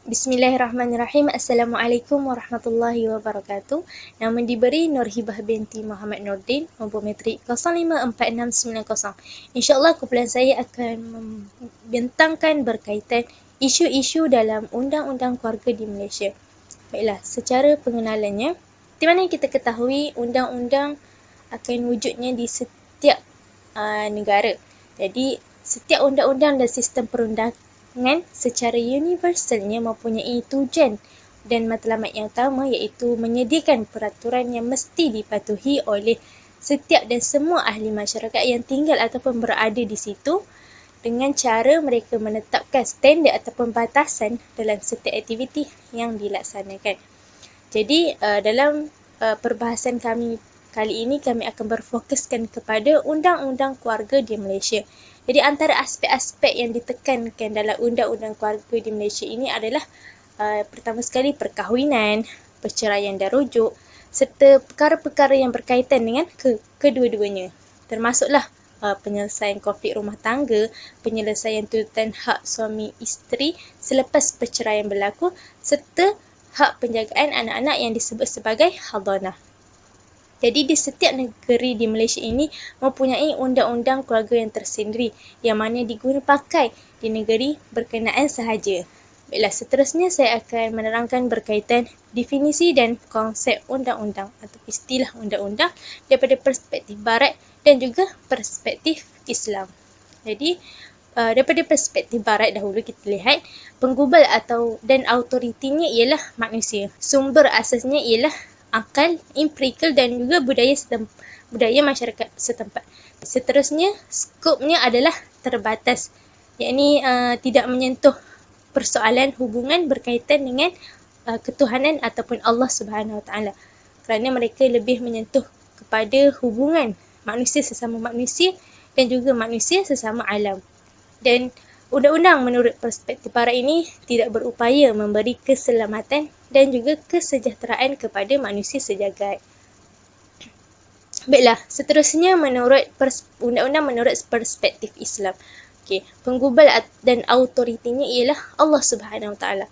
Bismillahirrahmanirrahim. Assalamualaikum warahmatullahi wabarakatuh. Nama diberi Nurhibah binti Muhammad Nordin, nombor metrik 054690. InsyaAllah kumpulan saya akan membentangkan berkaitan isu-isu dalam undang-undang keluarga di Malaysia. Baiklah, secara pengenalannya, di mana kita ketahui undang-undang akan wujudnya di setiap negara. Jadi, setiap undang-undang dan sistem perundangan secara universalnya mempunyai tujuan dan matlamat yang utama, iaitu menyediakan peraturan yang mesti dipatuhi oleh setiap dan semua ahli masyarakat yang tinggal ataupun berada di situ, dengan cara mereka menetapkan standard ataupun batasan dalam setiap aktiviti yang dilaksanakan. Jadi dalam perbahasan kami kali ini, kami akan berfokuskan kepada undang-undang keluarga di Malaysia. Jadi antara aspek-aspek yang ditekankan dalam undang-undang keluarga di Malaysia ini adalah pertama sekali perkahwinan, perceraian dan rujuk, serta perkara-perkara yang berkaitan dengan kedua-duanya. Termasuklah penyelesaian konflik rumah tangga, penyelesaian tuntutan hak suami isteri selepas perceraian berlaku, serta hak penjagaan anak-anak yang disebut sebagai hadanah. Jadi di setiap negeri di Malaysia ini mempunyai undang-undang keluarga yang tersendiri yang mana diguna pakai di negeri berkenaan sahaja. Baiklah, seterusnya saya akan menerangkan berkaitan definisi dan konsep undang-undang atau istilah undang-undang daripada perspektif barat dan juga perspektif Islam. Jadi daripada perspektif barat dahulu kita lihat penggubal dan autoritinya ialah manusia. Sumber asasnya ialah akal, empirikal dan juga budaya masyarakat setempat. Seterusnya, skopnya adalah terbatas, yakni tidak menyentuh persoalan hubungan berkaitan dengan ketuhanan ataupun Allah Subhanahu Wa Taala, kerana mereka lebih menyentuh kepada hubungan manusia sesama manusia dan juga manusia sesama alam. Dan undang-undang menurut perspektif barat ini tidak berupaya memberi keselamatan dan juga kesejahteraan kepada manusia sejagat. Baiklah, seterusnya menurut undang-undang menurut perspektif Islam. Penggubal dan autoritinya ialah Allah Subhanahu Wa Taala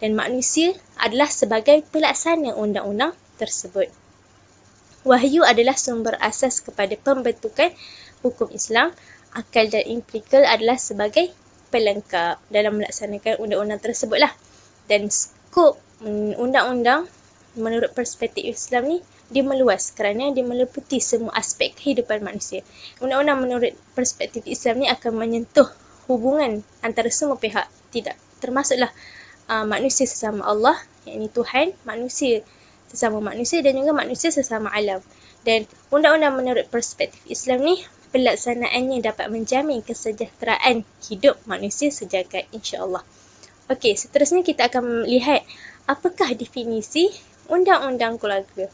dan manusia adalah sebagai pelaksana undang-undang tersebut. Wahyu adalah sumber asas kepada pembentukan hukum Islam. Akal dan empirikal adalah sebagai pelengkap dalam melaksanakan undang-undang tersebutlah. Dan skop undang-undang menurut perspektif Islam ni dia meluas kerana dia meliputi semua aspek kehidupan manusia. Undang-undang menurut perspektif Islam ni akan menyentuh hubungan antara semua pihak, tidak termasuklah manusia sesama Allah, yakni Tuhan, manusia sesama manusia dan juga manusia sesama alam. Dan undang-undang menurut perspektif Islam ni pelaksanaannya dapat menjamin kesejahteraan hidup manusia sejagat, insya-Allah. Okey, seterusnya kita akan melihat apakah definisi undang-undang keluarga.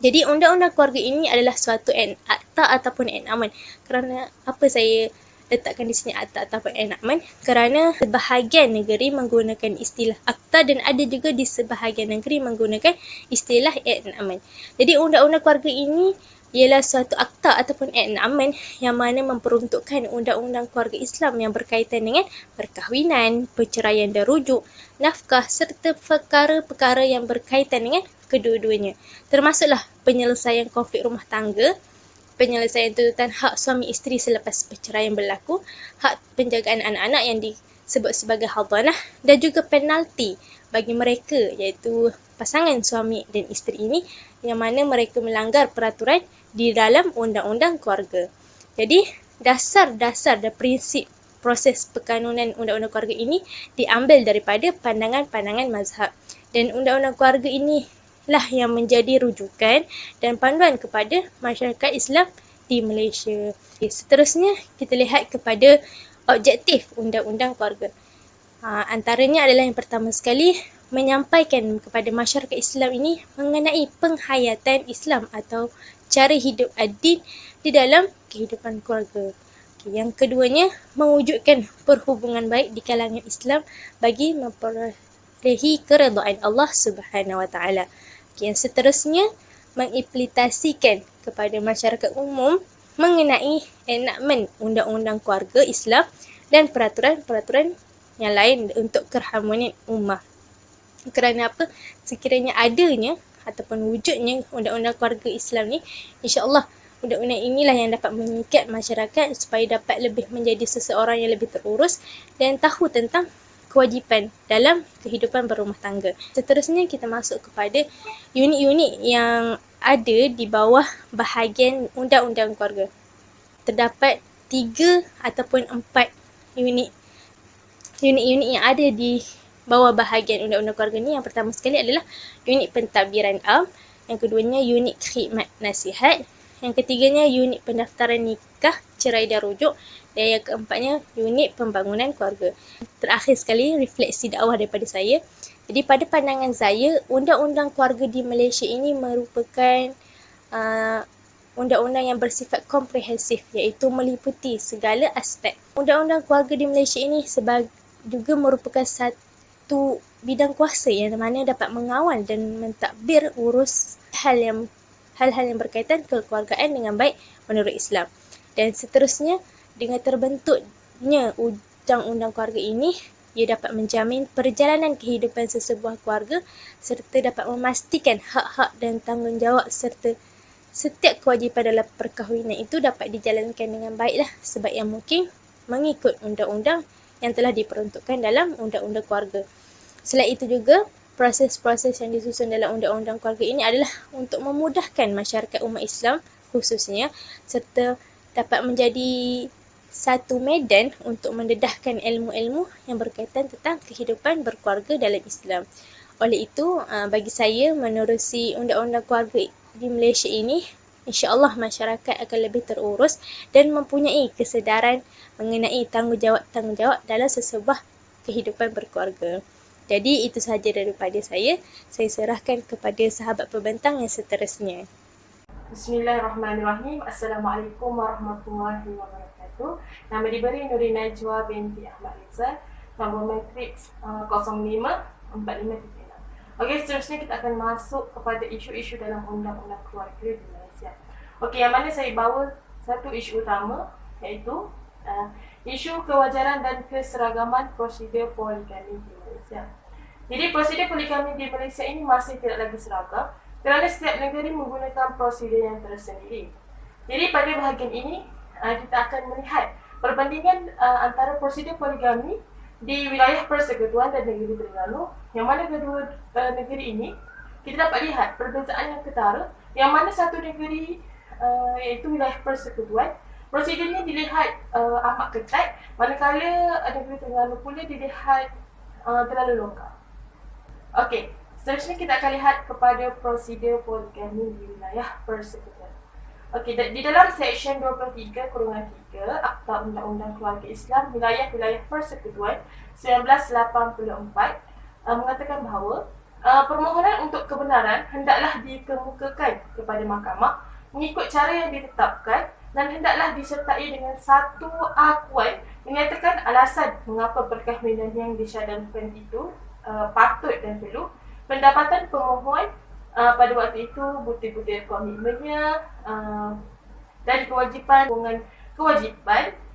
Jadi undang-undang keluarga ini adalah suatu akta ataupun enakmen. Kerana apa saya letakkan di sini akta ataupun enakmen? Kerana sebahagian negeri menggunakan istilah akta dan ada juga di sebahagian negeri menggunakan istilah enakmen. Jadi undang-undang keluarga ini ialah suatu akta ataupun enakmen yang mana memperuntukkan undang-undang keluarga Islam yang berkaitan dengan perkahwinan, perceraian dan rujuk, nafkah serta perkara-perkara yang berkaitan dengan kedua-duanya. Termasuklah penyelesaian konflik rumah tangga, penyelesaian tuntutan hak suami isteri selepas perceraian berlaku, hak penjagaan anak-anak yang disebut sebagai hadanah dan juga penalti bagi mereka iaitu pasangan suami dan isteri ini yang mana mereka melanggar peraturan di dalam undang-undang keluarga. Jadi dasar-dasar dan prinsip proses pekanunan undang-undang keluarga ini diambil daripada pandangan-pandangan mazhab. Dan undang-undang keluarga inilah yang menjadi rujukan dan panduan kepada masyarakat Islam di Malaysia. Seterusnya kita lihat kepada objektif undang-undang keluarga. Antaranya adalah yang pertama sekali menyampaikan kepada masyarakat Islam ini mengenai penghayatan Islam atau cara hidup adil di dalam kehidupan keluarga. Yang keduanya, mewujudkan perhubungan baik di kalangan Islam bagi memperolehi keredaan Allah Subhanahu Wa Taala. Yang seterusnya, mengimplementasikan kepada masyarakat umum mengenai enakmen undang-undang keluarga Islam dan peraturan-peraturan yang lain untuk keharmonian ummah. Kerana apa? Sekiranya adanya ataupun wujudnya undang-undang keluarga Islam ni, insya-Allah undang-undang inilah yang dapat mengikat masyarakat supaya dapat lebih menjadi seseorang yang lebih terurus dan tahu tentang kewajipan dalam kehidupan berumah tangga. Seterusnya kita masuk kepada unit-unit yang ada di bawah bahagian undang-undang keluarga. Terdapat 3 ataupun 4 unit yang ada di bawah bahagian undang-undang keluarga ni. Yang pertama sekali adalah unit pentadbiran am, yang keduanya unit khidmat nasihat, yang ketiganya unit pendaftaran nikah, cerai dan rujuk, dan yang keempatnya unit pembangunan keluarga. Terakhir sekali, refleksi dakwah daripada saya. Jadi pada pandangan saya, undang-undang keluarga di Malaysia ini merupakan undang-undang yang bersifat komprehensif, iaitu meliputi segala aspek. Undang-undang keluarga di Malaysia ini juga merupakan satu bidang kuasa yang mana dapat mengawal dan mentadbir urus hal-hal yang berkaitan kekeluargaan dengan baik menurut Islam. Dan seterusnya, dengan terbentuknya undang-undang keluarga ini, ia dapat menjamin perjalanan kehidupan sesebuah keluarga serta dapat memastikan hak-hak dan tanggungjawab serta setiap kewajipan dalam perkahwinan itu dapat dijalankan dengan baiklah sebaik yang mungkin mengikut undang-undang yang telah diperuntukkan dalam undang-undang keluarga. Selain itu juga, proses-proses yang disusun dalam undang-undang keluarga ini adalah untuk memudahkan masyarakat umat Islam khususnya serta dapat menjadi satu medan untuk mendedahkan ilmu-ilmu yang berkaitan tentang kehidupan berkeluarga dalam Islam. Oleh itu, bagi saya menerusi undang-undang keluarga di Malaysia ini, insya-Allah masyarakat akan lebih terurus dan mempunyai kesedaran mengenai tanggungjawab dalam sesebuah kehidupan berkeluarga. Jadi itu sahaja daripada saya. Saya serahkan kepada sahabat pembentang yang seterusnya. Bismillahirrahmanirrahim. Assalamualaikum warahmatullahi wabarakatuh. Nama diberi Nuri Najwa binti Ahmad Rizal. Nombor matriks 054536. Okey, seterusnya kita akan masuk kepada isu-isu dalam undang-undang keluarga di Malaysia. Okey, yang mana saya bawa satu isu utama, iaitu isu kewajaran dan keseragaman prosedur poligami di Malaysia. Jadi prosedur poligami di Malaysia ini masih tidak lagi seragam kerana setiap negara menggunakan prosedur yang tersendiri. Jadi pada bahagian ini kita akan melihat perbandingan antara prosedur poligami di wilayah Persekutuan dan negeri Terengganu, yang mana kedua negeri ini kita dapat lihat perbezaan yang ketara, yang mana satu negeri iaitu wilayah Persekutuan, prosedurnya dilihat amat ketat, manakala negeri Terengganu pula dilihat terlalu longgar. Okey, seterusnya kita akan lihat kepada prosedur poligami di wilayah Persekutuan. Okey, di dalam Seksyen 23/3 Akta Undang-Undang Keluarga Islam Wilayah-Wilayah Persekutuan 1984 mengatakan bahawa permohonan untuk kebenaran hendaklah dikemukakan kepada mahkamah mengikut cara yang ditetapkan dan hendaklah disertai dengan satu akuan menyatakan alasan mengapa perkahwinan yang disyadangkan itu patut dan perlu. Pendapatan pemohon pada waktu itu, butir-butir komitmennya dan kewajipan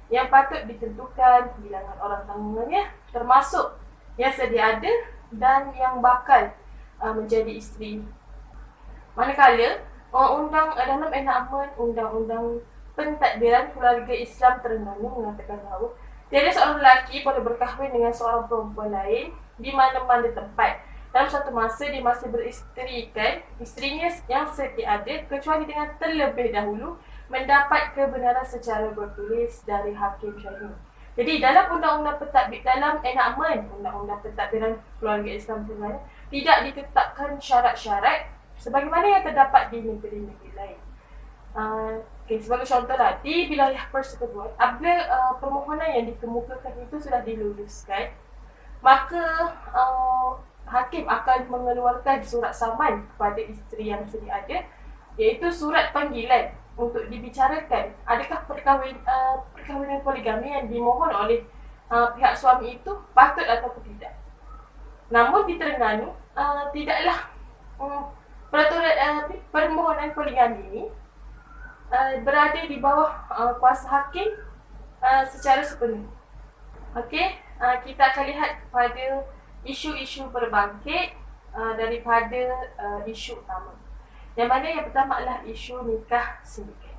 yang patut ditentukan, bilangan orang tanggungannya termasuk yang sedia ada dan yang bakal menjadi isteri. Manakala dalam enakmen Undang-Undang Pentadbiran Keluarga Islam Terengganu mengatakan bahawa tiada seorang lelaki boleh berkahwin dengan seorang perempuan lain di mana-mana tempat dalam satu masa dia masih beristerikan isterinya yang setia ada kecuali dengan terlebih dahulu mendapat kebenaran secara bertulis dari hakim syar'i. Jadi dalam dalam enakmen Undang-Undang Pentadbiran Keluarga Islam Terengganu tidak ditetapkan syarat-syarat sebagaimana yang terdapat di negeri-negeri lain. Sebagai contohlah, di wilayah Persekutuan, apabila permohonan yang dikemukakan itu sudah diluluskan, maka hakim akan mengeluarkan surat saman kepada isteri yang sedia ada, iaitu surat panggilan untuk dibicarakan adakah perkahwinan poligami yang dimohon oleh pihak suami itu patut atau tidak. Namun di Terengganu tidaklah permohonan poligami ini berada di bawah kuasa hakim secara sepenuhnya. Okey, kita akan lihat kepada isu-isu berbangkit daripada isu utama. Yang mana yang pertama adalah isu nikah sindiket.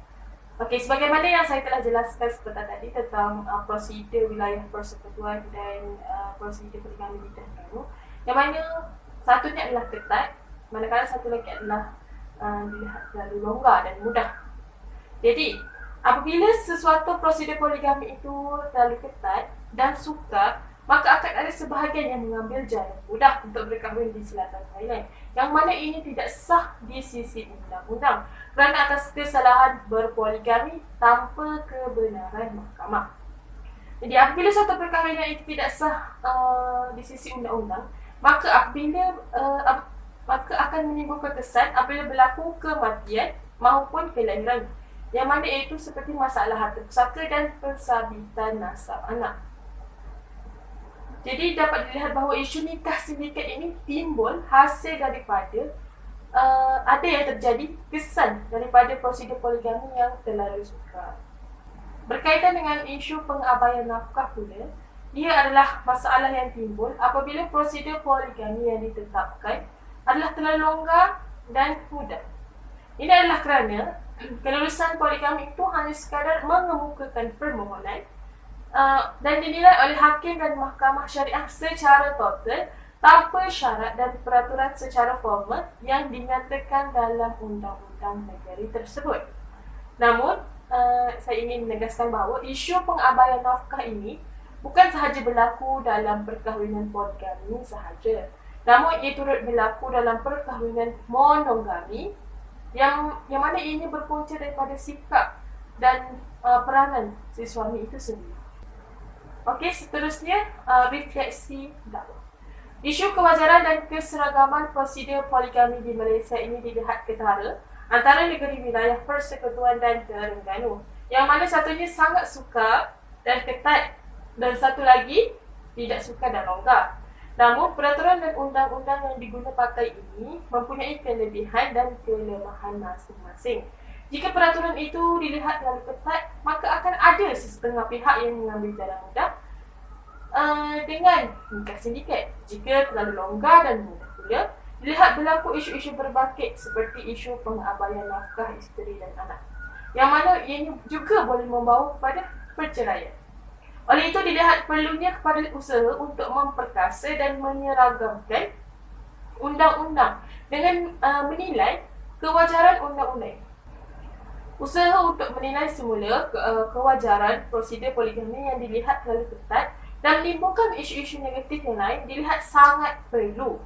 Okey, sebagaimana yang saya telah jelaskan sebentar tadi tentang prosedur wilayah persekutuan dan prosedur poligami di Terengganu, yang mana satunya adalah ketat, manakala satu lagi adalah dilihat terlalu longgar dan mudah. Jadi, apabila sesuatu prosedur poligami itu terlalu ketat dan sukar, maka akan ada sebahagian yang mengambil jalan mudah untuk berkahwin di selatan Thailand, yang mana ini tidak sah di sisi undang-undang kerana atas kesalahan berpoligami tanpa kebenaran mahkamah. Jadi apabila suatu perkahwinan itu tidak sah di sisi undang-undang, maka maka akan menimbulkan kesan apabila berlaku kematian maupun kelahiran, yang mana itu seperti masalah harta pusaka dan pensabitan nasab anak. Jadi dapat dilihat bahawa isu nikah sindiket ini timbul hasil daripada ada yang terjadi kesan daripada prosedur poligami yang terlalu sukar. Berkaitan dengan isu pengabaian nafkah pula, ia adalah masalah yang timbul apabila prosedur poligami yang ditetapkan adalah terlalu longgar dan mudah. Ini adalah kerana kelulusan poligami itu hanya sekadar mengemukakan permohonan dan dinilai oleh hakim dan mahkamah syariah secara total tanpa syarat dan peraturan secara formal yang dinyatakan dalam undang-undang negeri tersebut. Namun, saya ingin menegaskan bahawa isu pengabaian nafkah ini bukan sahaja berlaku dalam perkahwinan poligami sahaja, namun ia turut berlaku dalam perkahwinan monogami yang mana ini berpunca daripada sikap dan peranan si suami itu sendiri. Okey, seterusnya refleksi dakwah. Isu kewajaran dan keseragaman prosedur poligami di Malaysia ini dilihat ketara antara negeri wilayah persekutuan dan Terengganu, yang mana satunya sangat sukar dan ketat dan satu lagi tidak sukar dan longgar. Namun peraturan dan undang-undang yang diguna pakai ini mempunyai kelebihan dan kelemahan masing-masing. Jika peraturan itu dilihat terlalu ketat, maka akan ada sesetengah pihak yang mengambil jalan mudah dengan nikah sindiket. Jika terlalu longgar dan mudah pula, dilihat berlaku isu-isu berbangkit seperti isu pengabaian nafkah isteri dan anak, yang mana ianya juga boleh membawa kepada perceraian. Oleh itu dilihat perlunya kepada usaha untuk memperkasa dan menyeragamkan undang-undang dengan menilai kewajaran undang-undang. Usaha untuk menilai semula kewajaran prosedur poligami yang dilihat terlalu ketat dan menimbulkan isu-isu negatif yang lain dilihat sangat perlu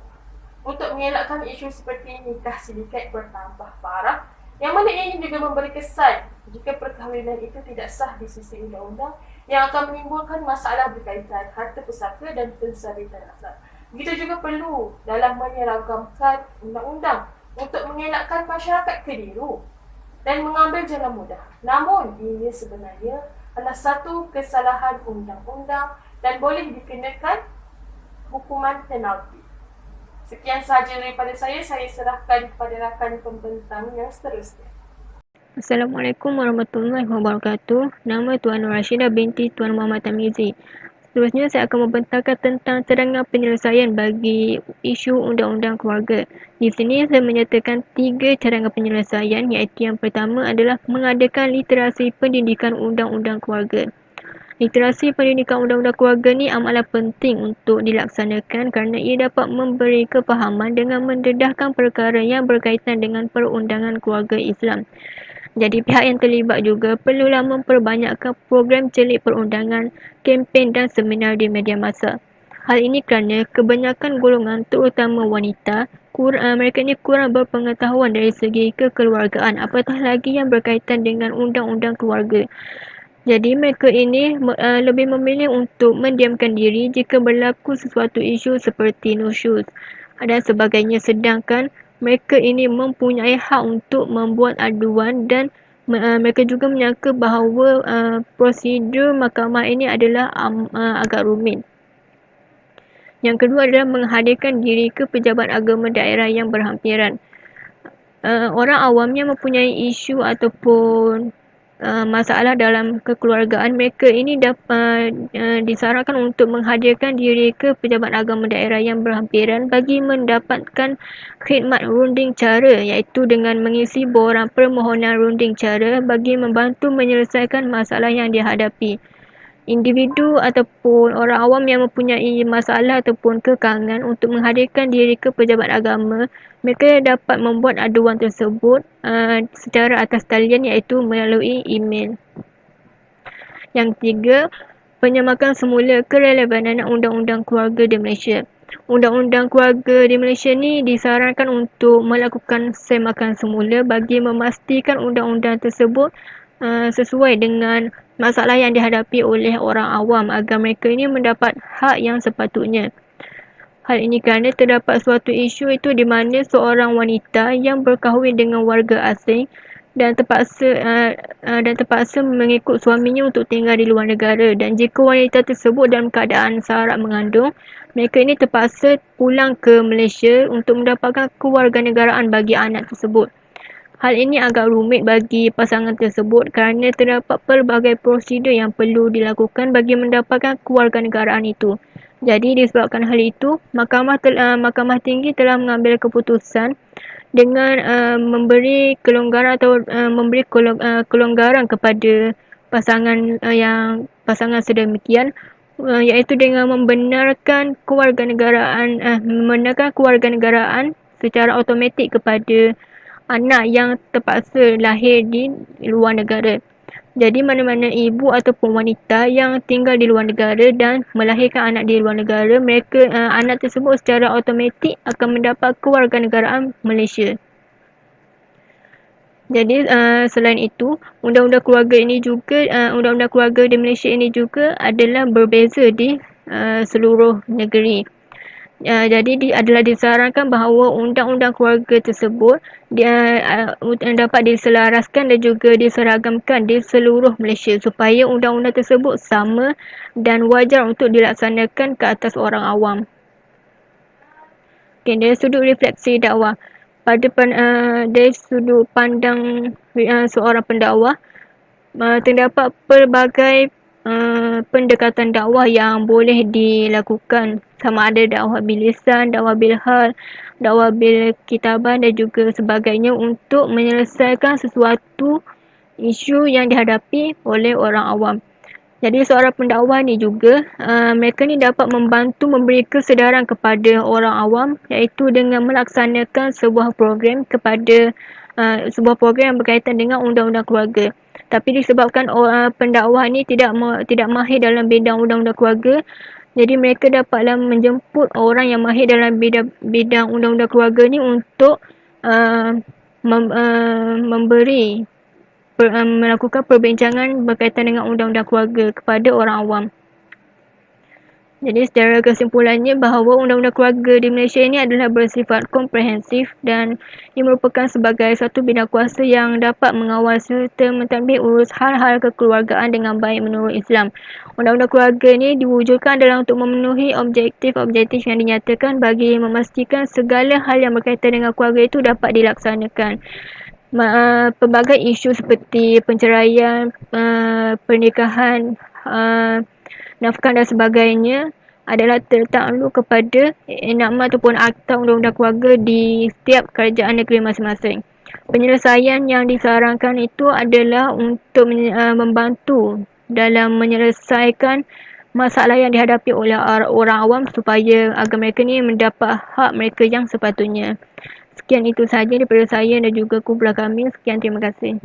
untuk mengelakkan isu seperti nikah sindiket bertambah parah, yang mana ini juga memberi kesan jika perkahwinan itu tidak sah di sisi undang-undang yang akan menimbulkan masalah berkaitan harta pusaka dan pensabitan nasab. Begitu juga perlu dalam menyeragamkan undang-undang untuk mengelakkan masyarakat keliru dan mengambil jalan mudah. Namun, ini sebenarnya adalah satu kesalahan undang-undang dan boleh dikenakan hukuman penalti. Sekian sahaja daripada saya serahkan kepada rakan pembentang yang seterusnya. Assalamualaikum warahmatullahi wabarakatuh. Nama Tuan Nur Rashidah binti Tuan Muhammad Tamizi. Seterusnya saya akan membentangkan tentang cadangan penyelesaian bagi isu undang-undang keluarga. Di sini saya menyatakan 3 cadangan penyelesaian, iaitu yang pertama adalah mengadakan literasi pendidikan undang-undang keluarga. Literasi pendidikan undang-undang keluarga ni amatlah penting untuk dilaksanakan kerana ia dapat memberi kefahaman dengan mendedahkan perkara yang berkaitan dengan perundangan keluarga Islam. Jadi pihak yang terlibat juga perlulah memperbanyakkan program celik perundangan, kempen dan seminar di media masa. Hal ini kerana kebanyakan golongan terutama wanita, mereka ini kurang berpengetahuan dari segi kekeluargaan, apatah lagi yang berkaitan dengan undang-undang keluarga. Jadi mereka ini lebih memilih untuk mendiamkan diri jika berlaku sesuatu isu seperti nusyuz dan sebagainya, sedangkan mereka ini mempunyai hak untuk membuat aduan dan mereka juga menyangka bahawa prosedur mahkamah ini adalah agak rumit. Yang kedua adalah menghadirkan diri ke pejabat agama daerah yang berhampiran. orang awam yang mempunyai isu ataupun masalah dalam kekeluargaan, mereka ini dapat disarankan untuk menghadirkan diri ke pejabat agama daerah yang berhampiran bagi mendapatkan khidmat runding cara, iaitu dengan mengisi borang permohonan runding cara bagi membantu menyelesaikan masalah yang dihadapi. Individu ataupun orang awam yang mempunyai masalah ataupun kekangan untuk menghadirkan diri ke pejabat agama, mereka dapat membuat aduan tersebut secara atas talian, iaitu melalui email. Yang ketiga, penyemakan semula kerelevanan undang-undang keluarga di Malaysia. Undang-undang keluarga di Malaysia ni disarankan untuk melakukan semakan semula bagi memastikan undang-undang tersebut sesuai dengan masalah yang dihadapi oleh orang awam agar mereka ini mendapat hak yang sepatutnya. Hal ini kerana terdapat suatu isu itu di mana seorang wanita yang berkahwin dengan warga asing dan terpaksa mengikut suaminya untuk tinggal di luar negara, dan jika wanita tersebut dalam keadaan syarat mengandung, mereka ini terpaksa pulang ke Malaysia untuk mendapatkan kewarganegaraan bagi anak tersebut. Hal ini agak rumit bagi pasangan tersebut kerana terdapat pelbagai prosedur yang perlu dilakukan bagi mendapatkan kewarganegaraan itu. Jadi disebabkan hal itu, Mahkamah Tinggi telah mengambil keputusan dengan memberi kelonggaran atau memberi kelonggaran kepada pasangan sedemikian, iaitu dengan membenarkan kewarganegaraan secara automatik kepada anak yang terpaksa lahir di luar negara. Jadi mana-mana ibu ataupun wanita yang tinggal di luar negara dan melahirkan anak di luar negara, anak tersebut secara automatik akan mendapat kewarganegaraan Malaysia. Jadi selain itu, undang-undang keluarga di Malaysia ini juga adalah berbeza di seluruh negeri. Jadi adalah disarankan bahawa undang-undang keluarga tersebut dapat diselaraskan dan juga diseragamkan di seluruh Malaysia supaya undang-undang tersebut sama dan wajar untuk dilaksanakan ke atas orang awam. Okay, dari sudut refleksi dakwah, dari sudut pandang seorang pendakwah, terdapat pelbagai pendekatan dakwah yang boleh dilakukan, sama ada dakwah bil lisan, dakwah bil hal, dakwah bil kitabah dan juga sebagainya untuk menyelesaikan sesuatu isu yang dihadapi oleh orang awam. Jadi seorang pendakwah ni juga mereka ni dapat membantu memberi kesedaran kepada orang awam, iaitu dengan melaksanakan sebuah program yang berkaitan dengan undang-undang keluarga. Tapi disebabkan pendakwah ni tidak mahir dalam bidang undang-undang keluarga, jadi mereka dapatlah menjemput orang yang mahir dalam bidang undang-undang keluarga ni untuk melakukan perbincangan berkaitan dengan undang-undang keluarga kepada orang awam. Jadi secara kesimpulannya, bahawa undang-undang keluarga di Malaysia ini adalah bersifat komprehensif dan ia merupakan sebagai satu bidang kuasa yang dapat mengawal serta mentadbir urus hal-hal kekeluargaan dengan baik menurut Islam. Undang-undang keluarga ini diwujudkan adalah untuk memenuhi objektif-objektif yang dinyatakan bagi memastikan segala hal yang berkaitan dengan keluarga itu dapat dilaksanakan. Pelbagai isu seperti penceraian, pernikahan, nafkah dan sebagainya adalah tertakluk kepada enakmen ataupun akta undang-undang keluarga di setiap kerajaan negeri masing-masing. Penyelesaian yang disarankan itu adalah untuk membantu dalam menyelesaikan masalah yang dihadapi oleh orang awam supaya agar mereka ni mendapat hak mereka yang sepatutnya. Sekian itu sahaja daripada saya dan juga kumpulan kami. Sekian, terima kasih.